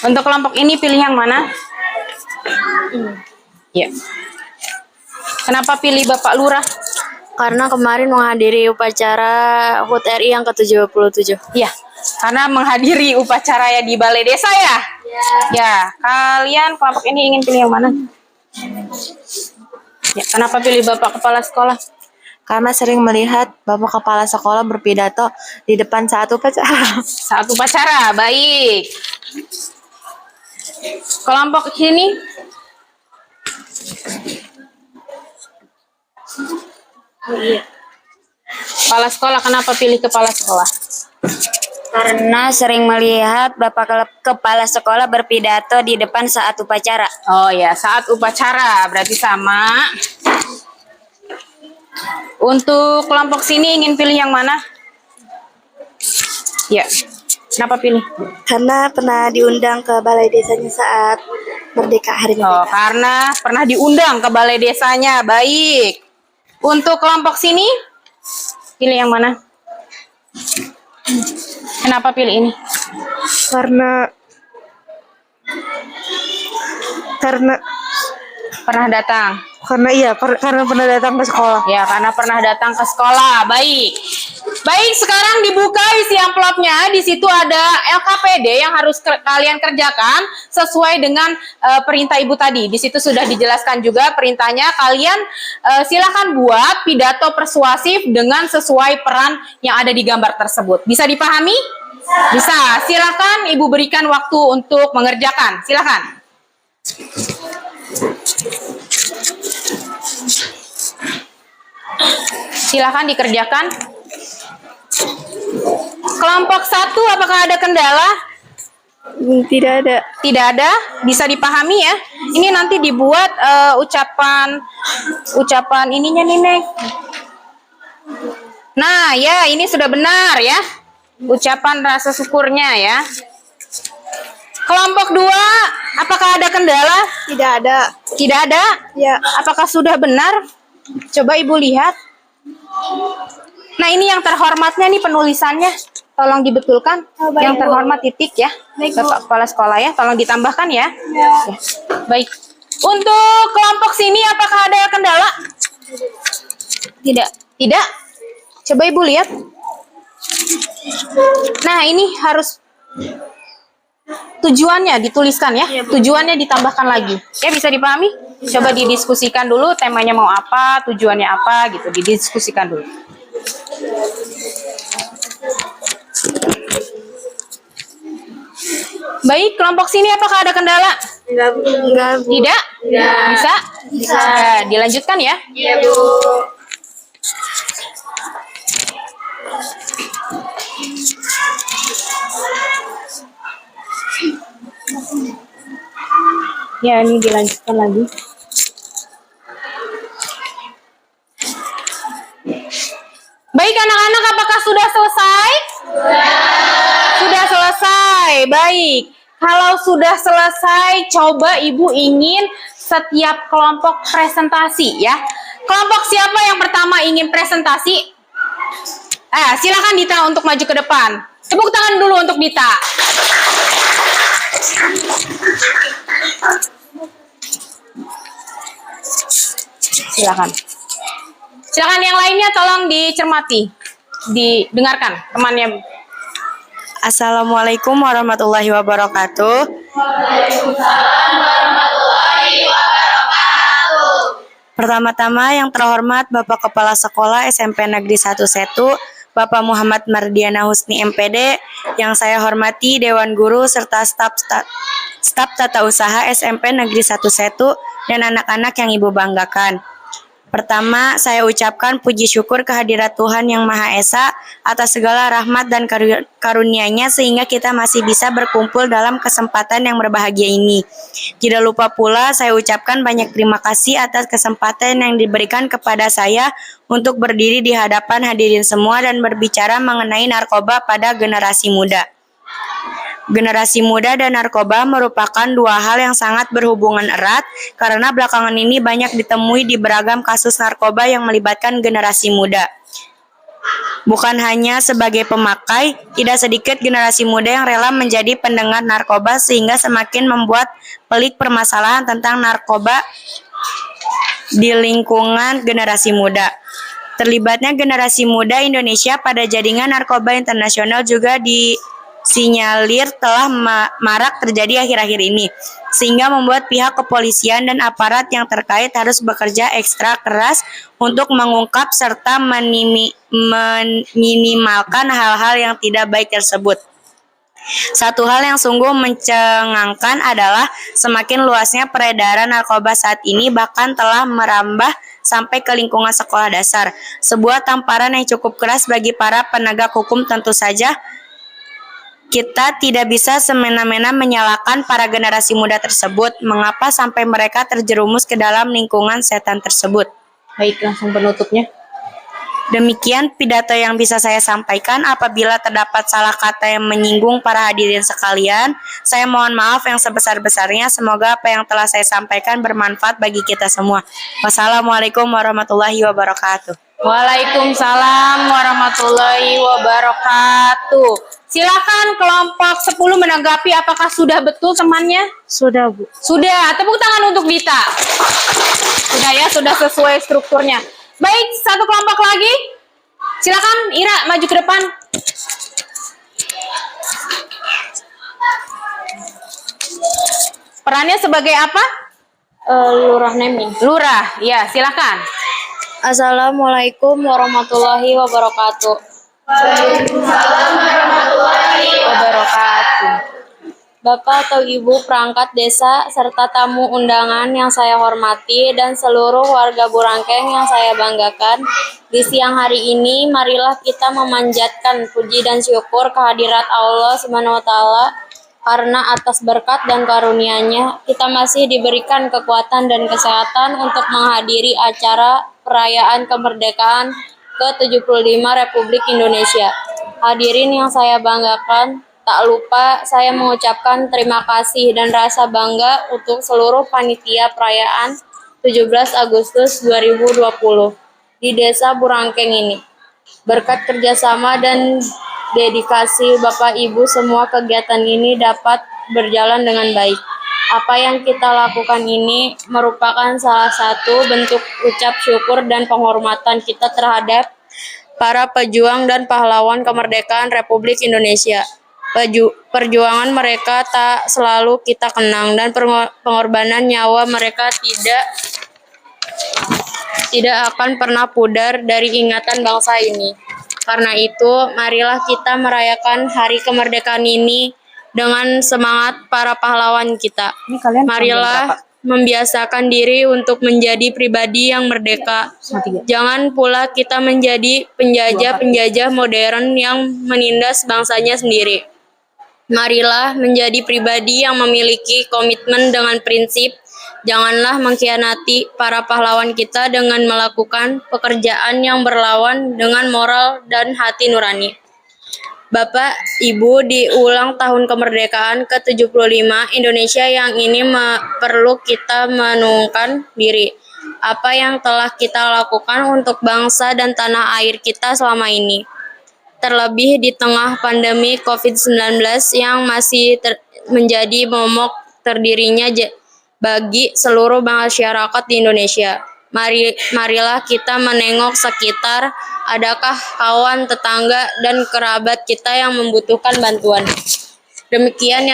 S1: Untuk kelompok ini pilih yang mana? Iya. Kenapa pilih Bapak Lurah?
S3: Karena kemarin menghadiri upacara HUT RI yang ke-77.
S1: Iya. Karena menghadiri upacara ya di Balai Desa ya? Ya. Kalian kelompok ini ingin pilih yang mana? Ya. Kenapa pilih Bapak Kepala Sekolah?
S3: Karena sering melihat Bapak Kepala Sekolah berpidato di depan saat upacara.
S1: Saat upacara, baik. Kelompok ini? Kepala sekolah, kenapa pilih kepala sekolah?
S3: Karena sering melihat Bapak Kepala Sekolah berpidato di depan saat upacara.
S1: Oh ya, saat upacara, berarti sama. Untuk kelompok sini ingin pilih yang mana? Ya, kenapa pilih?
S3: Karena pernah diundang ke balai desanya saat Merdeka Hari
S1: Oh,
S3: Merdeka.
S1: karena pernah diundang ke balai desanya, baik. Untuk kelompok sini, pilih yang mana? Kenapa pilih ini?
S3: Karena
S1: Pernah datang.
S3: karena pernah datang ke sekolah.
S1: Ya, karena pernah datang ke sekolah. Baik. Baik, sekarang dibuka isi amplopnya. Di situ ada LKPD yang harus kalian kerjakan sesuai dengan perintah Ibu tadi. Di situ sudah dijelaskan juga perintahnya. Kalian silakan buat pidato persuasif dengan sesuai peran yang ada di gambar tersebut. Bisa dipahami? Bisa. Silakan Ibu berikan waktu untuk mengerjakan. Silakan. Silakan dikerjakan. Kelompok 1, apakah ada kendala?
S3: Tidak ada.
S1: Tidak ada, bisa dipahami ya. Ini nanti dibuat ucapan ininya nih, Nek. Nah, ya ini sudah benar ya. Ucapan rasa syukurnya ya. Kelompok 2, apakah ada kendala?
S3: Tidak ada.
S1: Tidak ada?
S3: Ya.
S1: Apakah sudah benar? Coba Ibu lihat. Nah, ini yang terhormatnya nih penulisannya. Tolong dibetulkan.
S3: baik,
S1: Yang
S3: Bu.
S1: terhormat titik ya.
S3: Baik, Bu.
S1: Bapak Kepala Sekolah ya. Tolong ditambahkan ya. Ya. Baik. Untuk kelompok sini apakah ada kendala? Tidak. Tidak? Coba Ibu lihat. Nah, ini harus tujuannya dituliskan ya. Tujuannya ditambahkan lagi. Ya, bisa dipahami? Coba didiskusikan dulu temanya mau apa, tujuannya apa gitu. Didiskusikan dulu. Baik, kelompok sini apakah ada kendala?
S3: Enggak, Bu.
S1: Tidak? Bisa? Bisa. Ya, dilanjutkan ya.
S2: Iya, Bu.
S1: Ya, ini dilanjutkan lagi. Baik anak-anak, apakah sudah selesai? Sudah selesai. Baik. Kalau sudah selesai, coba Ibu ingin setiap kelompok presentasi ya. Kelompok siapa yang pertama ingin presentasi? Silakan Dita untuk maju ke depan. Tepuk tangan dulu untuk Dita. Silakan. Silakan yang lainnya tolong dicermati. Didengarkan temannya.
S3: Assalamualaikum warahmatullahi wabarakatuh. Pertama-tama yang terhormat Bapak Kepala Sekolah SMP Negeri 1 Setu, Bapak Muhammad Mardiana Husni MPD, yang saya hormati Dewan Guru serta staf Tata Usaha SMP Negeri 1 Setu dan anak-anak yang Ibu banggakan. Pertama, saya ucapkan puji syukur kehadirat Tuhan Yang Maha Esa atas segala rahmat dan karunia-Nya sehingga kita masih bisa berkumpul dalam kesempatan yang berbahagia ini. Tidak lupa pula saya ucapkan banyak terima kasih atas kesempatan yang diberikan kepada saya untuk berdiri di hadapan hadirin semua dan berbicara mengenai narkoba pada generasi muda. Generasi muda dan narkoba merupakan dua hal yang sangat berhubungan erat karena belakangan ini banyak ditemui di beragam kasus narkoba yang melibatkan generasi muda. Bukan hanya sebagai pemakai, tidak sedikit generasi muda yang rela menjadi pendengar narkoba sehingga semakin membuat pelik permasalahan tentang narkoba di lingkungan generasi muda. Terlibatnya generasi muda Indonesia pada jaringan narkoba internasional juga disinyalir telah marak terjadi akhir-akhir ini, sehingga membuat pihak kepolisian dan aparat yang terkait harus bekerja ekstra keras untuk mengungkap serta meminimalkan hal-hal yang tidak baik tersebut. Satu hal yang sungguh mencengangkan adalah semakin luasnya peredaran narkoba saat ini bahkan telah merambah sampai ke lingkungan sekolah dasar. Sebuah tamparan yang cukup keras bagi para penegak hukum tentu saja. Kita tidak bisa semena-mena menyalahkan para generasi muda tersebut. Mengapa sampai mereka terjerumus ke dalam lingkungan setan tersebut?
S1: Baik, langsung penutupnya.
S3: Demikian pidato yang bisa saya sampaikan. Apabila terdapat salah kata yang menyinggung para hadirin sekalian, saya mohon maaf yang sebesar-besarnya. Semoga apa yang telah saya sampaikan bermanfaat bagi kita semua. Wassalamualaikum warahmatullahi wabarakatuh.
S1: Waalaikumsalam warahmatullahi wabarakatuh. Silakan kelompok 10 menanggapi apakah sudah betul temannya?
S3: Sudah, Bu.
S1: Sudah. Tepuk tangan untuk Dita. Sudah ya, sudah sesuai strukturnya. Baik, satu kelompok lagi. Silakan Ira maju ke depan. Perannya sebagai apa?
S3: Lurah Nemi.
S1: Lurah. Ya, silakan.
S3: Assalamualaikum warahmatullahi wabarakatuh.
S1: Wabarakatuh.
S3: Bapak atau Ibu perangkat desa serta tamu undangan yang saya hormati dan seluruh warga Burangkeng yang saya banggakan, di siang hari ini marilah kita memanjatkan puji dan syukur kehadirat Allah SWT karena atas berkat dan karunia-Nya kita masih diberikan kekuatan dan kesehatan untuk menghadiri acara perayaan kemerdekaan ke-75 Republik Indonesia. Hadirin yang saya banggakan, tak lupa saya mengucapkan terima kasih dan rasa bangga untuk seluruh panitia perayaan 17 Agustus 2020 di Desa Burangkeng ini. Berkat kerjasama dan dedikasi Bapak Ibu, semua kegiatan ini dapat berjalan dengan baik. Apa yang kita lakukan ini merupakan salah satu bentuk ucap syukur dan penghormatan kita terhadap para pejuang dan pahlawan kemerdekaan Republik Indonesia. Perjuangan mereka tak selalu kita kenang dan pengorbanan nyawa mereka tidak akan pernah pudar dari ingatan bangsa ini. Karena itu, marilah kita merayakan hari kemerdekaan ini
S5: dengan semangat para pahlawan kita.
S1: Ini kalian
S5: Marilah membiasakan diri untuk menjadi pribadi yang merdeka. Jangan pula kita menjadi penjajah-penjajah modern yang menindas bangsanya sendiri. Marilah menjadi pribadi yang memiliki komitmen dengan prinsip. Janganlah mengkhianati para pahlawan kita dengan melakukan pekerjaan yang berlawan dengan moral dan hati nurani. Bapak, Ibu, di ulang tahun kemerdekaan ke-75 Indonesia yang ini perlu kita menungkan diri. Apa yang telah kita lakukan untuk bangsa dan tanah air kita selama ini. Terlebih di tengah pandemi COVID-19 yang masih menjadi momok terdirinya bagi seluruh masyarakat di Indonesia. Marilah kita menengok sekitar, adakah kawan, tetangga, dan kerabat kita yang membutuhkan bantuan. Demikian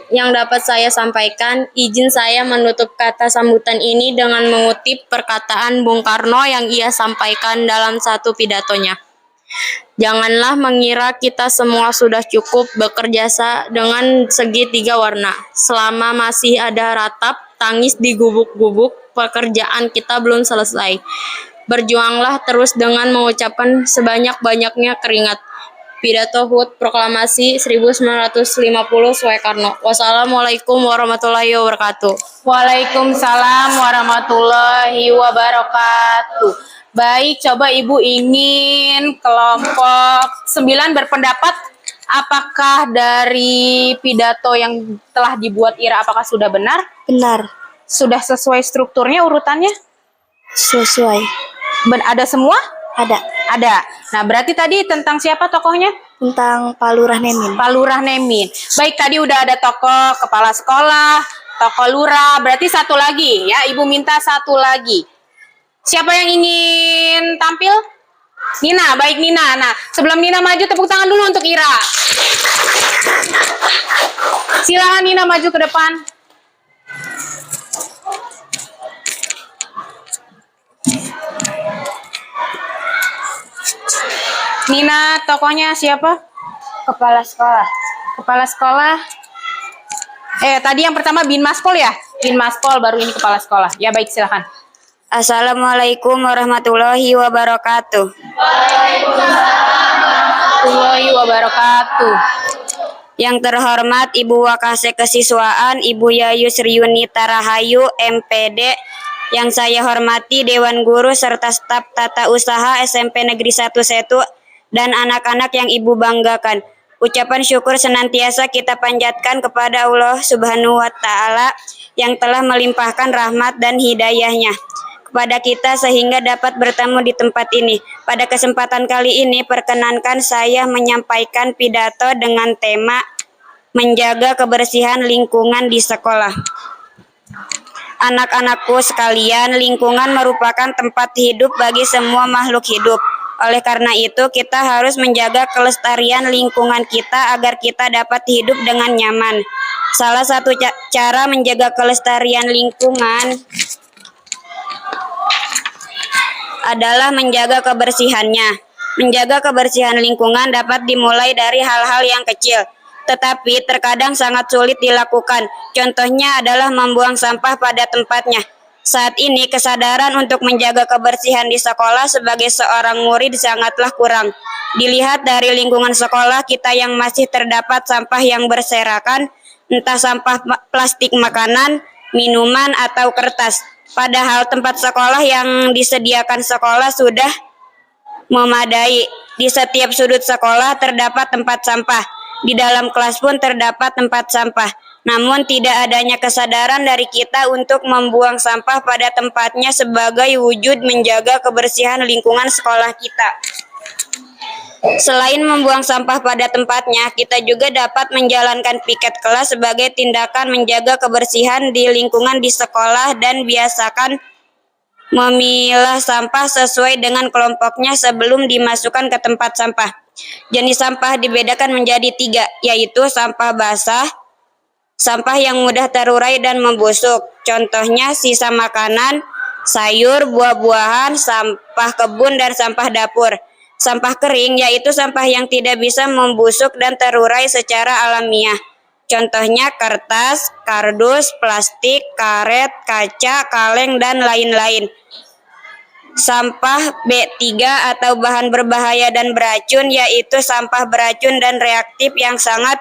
S5: yang dapat saya sampaikan. Izin saya menutup kata sambutan ini dengan mengutip perkataan Bung Karno yang ia sampaikan dalam satu pidatonya. Janganlah mengira kita semua sudah cukup bekerja dengan segitiga warna. Selama masih ada ratap, tangis di gubuk-gubuk, pekerjaan kita belum selesai. Berjuanglah terus dengan mengucapkan sebanyak-banyaknya keringat. Pidato HUT Proklamasi 1950 Soekarno. Wassalamualaikum warahmatullahi wabarakatuh.
S1: Waalaikumsalam warahmatullahi wabarakatuh. Baik, coba Ibu ingin kelompok 9 berpendapat apakah dari pidato yang telah dibuat Ira apakah sudah benar?
S3: Benar.
S1: Sudah sesuai strukturnya urutannya?
S3: Sesuai.
S1: Ada semua?
S3: Ada.
S1: Ada. Nah, berarti tadi tentang siapa tokohnya?
S3: Tentang Pak Lurah Nemin.
S1: Pak Lurah Nemin. Baik, tadi udah ada tokoh kepala sekolah, tokoh lurah, berarti satu lagi ya. Ibu minta satu lagi. Siapa yang ingin tampil? Nina, baik Nina. Nah, sebelum Nina maju, tepuk tangan dulu untuk Ira. Silakan Nina maju ke depan. Nina, tokohnya siapa?
S3: Kepala sekolah.
S1: Kepala sekolah. Tadi yang pertama Bin Maspol ya? Bin Maspol, baru ini kepala sekolah. Ya, baik, silakan.
S3: Assalamualaikum warahmatullahi wabarakatuh.
S1: Warahmatullahi wabarakatuh.
S3: Yang terhormat Ibu Wakase Kesiswaan, Ibu Yayu Sriunita Rahayu, MPD. Yang saya hormati Dewan Guru serta staf tata usaha SMP Negeri 1 Setu dan anak-anak yang Ibu banggakan. Ucapan syukur senantiasa kita panjatkan kepada Allah Subhanahu wa Ta'ala yang telah melimpahkan rahmat dan hidayahnya kepada kita sehingga dapat bertemu di tempat ini. Pada kesempatan kali ini perkenankan saya menyampaikan pidato dengan tema menjaga kebersihan lingkungan di sekolah. Anak-anakku sekalian, lingkungan merupakan tempat hidup bagi semua makhluk hidup. Oleh karena itu, kita harus menjaga kelestarian lingkungan kita agar kita dapat hidup dengan nyaman. Salah satu cara menjaga kelestarian lingkungan adalah menjaga kebersihannya. Menjaga kebersihan lingkungan dapat dimulai dari hal-hal yang kecil, tetapi terkadang sangat sulit dilakukan. Contohnya adalah membuang sampah pada tempatnya. Saat ini kesadaran untuk menjaga kebersihan di sekolah sebagai seorang murid sangatlah kurang. Dilihat dari lingkungan sekolah kita yang masih terdapat sampah yang berserakan, entah sampah plastik makanan, minuman, atau kertas. Padahal tempat sekolah yang disediakan sekolah sudah memadai. Di setiap sudut sekolah terdapat tempat sampah. Di dalam kelas pun terdapat tempat sampah. Namun tidak adanya kesadaran dari kita untuk membuang sampah pada tempatnya sebagai wujud menjaga kebersihan lingkungan sekolah kita. Selain membuang sampah pada tempatnya, kita juga dapat menjalankan piket kelas sebagai tindakan menjaga kebersihan di lingkungan di sekolah dan biasakan memilah sampah sesuai dengan kelompoknya sebelum dimasukkan ke tempat sampah. Jenis sampah dibedakan menjadi 3, yaitu sampah basah, sampah yang mudah terurai dan membusuk. Contohnya sisa makanan, sayur, buah-buahan, sampah kebun, dan sampah dapur. Sampah kering yaitu sampah yang tidak bisa membusuk dan terurai secara alamiah. Contohnya kertas, kardus, plastik, karet, kaca, kaleng, dan lain-lain. Sampah B3 atau bahan berbahaya dan beracun, yaitu sampah beracun dan reaktif yang sangat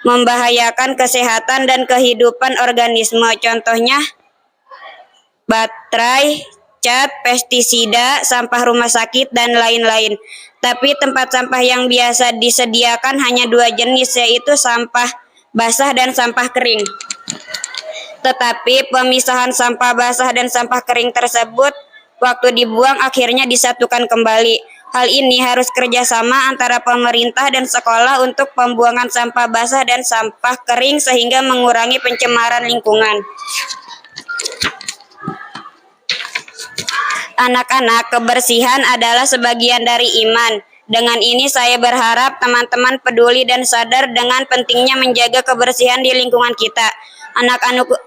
S3: membahayakan kesehatan dan kehidupan organisme. Contohnya baterai, cat, pestisida, sampah rumah sakit, dan lain-lain. Tapi tempat sampah yang biasa disediakan hanya 2 jenis, yaitu sampah basah dan sampah kering. Tetapi pemisahan sampah basah dan sampah kering tersebut waktu dibuang akhirnya disatukan kembali. Hal ini harus kerjasama antara pemerintah dan sekolah untuk pembuangan sampah basah dan sampah kering sehingga mengurangi pencemaran lingkungan. Anak-anak, kebersihan adalah sebagian dari iman. Dengan ini saya berharap teman-teman peduli dan sadar dengan pentingnya menjaga kebersihan di lingkungan kita.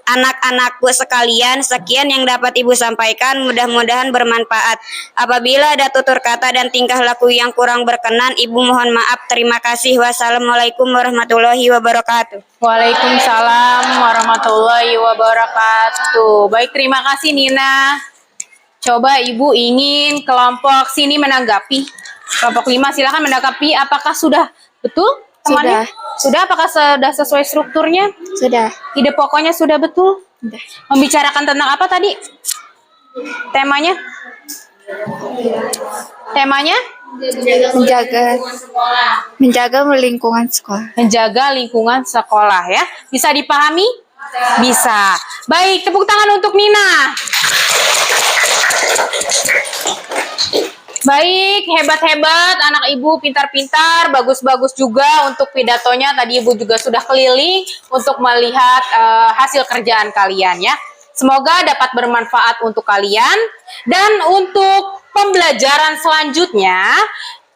S3: Anak-anakku sekalian, sekian yang dapat Ibu sampaikan, mudah-mudahan bermanfaat. Apabila ada tutur kata dan tingkah laku yang kurang berkenan, Ibu mohon maaf. Terima kasih. Wassalamualaikum warahmatullahi wabarakatuh.
S1: Waalaikumsalam warahmatullahi wabarakatuh. Baik, terima kasih Nina. Coba Ibu ingin kelompok sini menanggapi. Kelompok 5 silakan menanggapi. Apakah sudah betul temannya? Sudah. Apakah sudah sesuai strukturnya?
S5: Sudah.
S1: Ide pokoknya sudah betul?
S5: Sudah.
S1: Membicarakan tentang apa tadi? Temanya? Temanya?
S5: Menjaga lingkungan sekolah.
S1: Menjaga lingkungan sekolah ya. Bisa dipahami? Bisa. Baik, tepuk tangan untuk Nina. Baik, hebat-hebat anak Ibu, pintar-pintar, bagus-bagus juga untuk pidatonya. Tadi Ibu juga sudah keliling untuk melihat hasil kerjaan kalian ya. Semoga dapat bermanfaat untuk kalian. Dan untuk pembelajaran selanjutnya,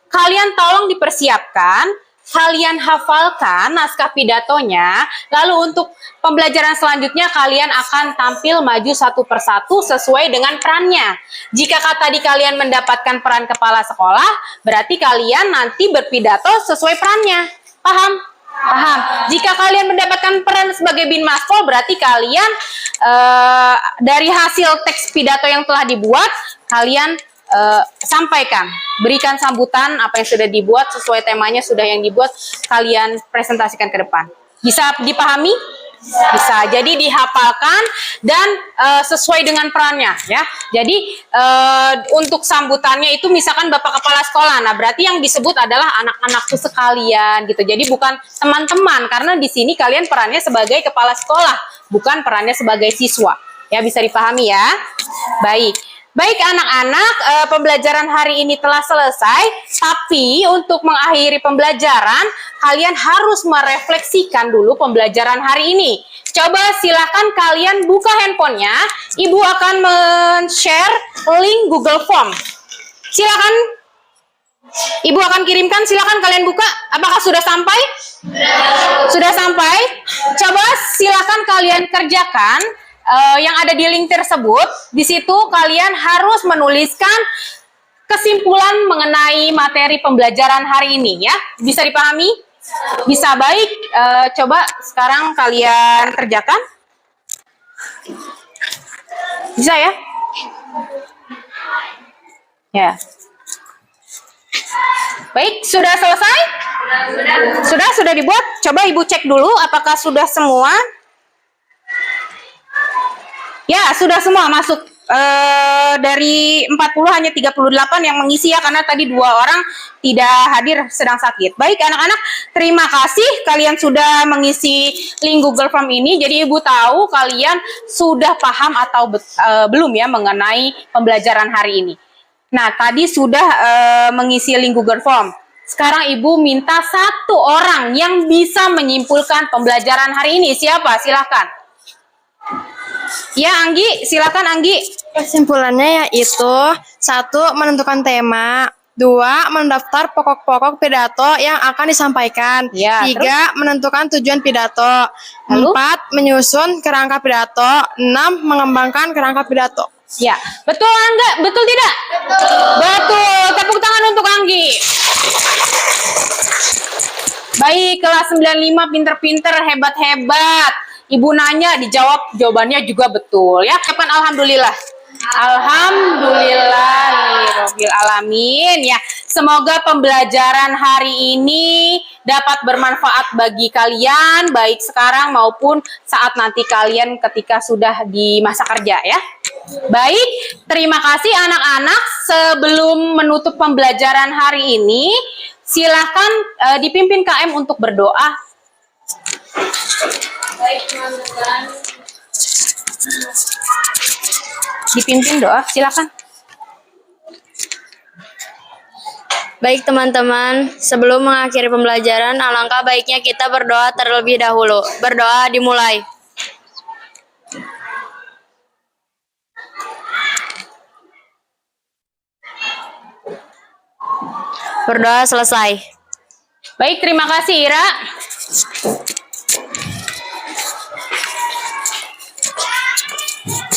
S1: kalian tolong dipersiapkan, kalian hafalkan naskah pidatonya. Lalu untuk pembelajaran selanjutnya kalian akan tampil maju satu persatu sesuai dengan perannya. Jika tadi kalian mendapatkan peran kepala sekolah, berarti kalian nanti berpidato sesuai perannya. Paham? Paham. Jika kalian mendapatkan peran sebagai binmaskol, berarti kalian dari hasil teks pidato yang telah dibuat, kalian sampaikan, berikan sambutan apa yang sudah dibuat sesuai temanya sudah yang dibuat, kalian presentasikan ke depan. Bisa dipahami? Bisa. Jadi dihafalkan dan sesuai dengan perannya ya. Jadi untuk sambutannya itu misalkan Bapak Kepala Sekolah. Nah, berarti yang disebut adalah anak-anakku sekalian gitu. Jadi bukan teman-teman, karena di sini kalian perannya sebagai kepala sekolah, bukan perannya sebagai siswa. Ya, bisa dipahami ya. Baik. Baik anak-anak, pembelajaran hari ini telah selesai, tapi untuk mengakhiri pembelajaran, kalian harus merefleksikan dulu pembelajaran hari ini. Coba silakan kalian buka handphonenya, Ibu akan men-share link Google Form. Silakan, Ibu akan kirimkan, silakan kalian buka. Apakah sudah sampai? Sudah sampai? Coba silakan kalian kerjakan. Yang ada di link tersebut, di situ kalian harus menuliskan kesimpulan mengenai materi pembelajaran hari ini ya. Bisa dipahami? Bisa. Baik, coba sekarang kalian kerjakan. Bisa ya? Ya. Baik, sudah selesai? Sudah dibuat? Coba Ibu cek dulu apakah sudah semua. Ya, sudah semua masuk. Dari 40 hanya 38 yang mengisi ya, karena tadi 2 orang tidak hadir sedang sakit. Baik anak-anak, terima kasih kalian sudah mengisi link Google Form ini. Jadi Ibu tahu kalian sudah paham atau belum ya mengenai pembelajaran hari ini. Nah, tadi sudah mengisi link Google Form. Sekarang Ibu minta 1 orang yang bisa menyimpulkan pembelajaran hari ini. Siapa? Silahkan. Ya, Anggi, silakan Anggi.
S6: Kesimpulannya yaitu 1. Menentukan tema, 2. Mendaftar pokok-pokok pidato yang akan disampaikan,
S1: Ya,
S6: 3. Menentukan tujuan pidato,
S1: Lalu?
S6: 4. Menyusun kerangka pidato, 6. Mengembangkan kerangka pidato.
S1: Ya, betul Angga? Betul tidak? Betul. Tepuk tangan untuk Anggi. Baik, kelas 95 pinter-pinter, hebat-hebat. Ibu nanya, dijawab, jawabannya juga betul ya. Kapan alhamdulillah? Alhamdulillahirabbil alamin ya. Semoga pembelajaran hari ini dapat bermanfaat bagi kalian baik sekarang maupun saat nanti kalian ketika sudah di masa kerja ya. Baik, terima kasih anak-anak. Sebelum menutup pembelajaran hari ini, silahkan dipimpin KM untuk berdoa.
S2: Baik teman-teman.
S1: Dipimpin doa, silakan.
S5: Baik teman-teman, sebelum mengakhiri pembelajaran, alangkah baiknya kita berdoa terlebih dahulu. Berdoa dimulai. Berdoa selesai.
S1: Baik, terima kasih Ira.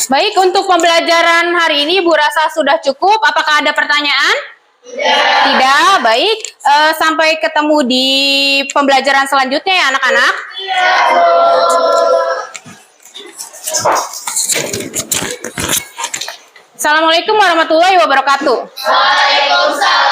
S1: Baik, untuk pembelajaran hari ini Bu rasa sudah cukup. Apakah ada pertanyaan? Tidak. Baik, sampai ketemu di pembelajaran selanjutnya ya anak-anak. Assalamualaikum warahmatullahi wabarakatuh.
S2: Waalaikumsalam.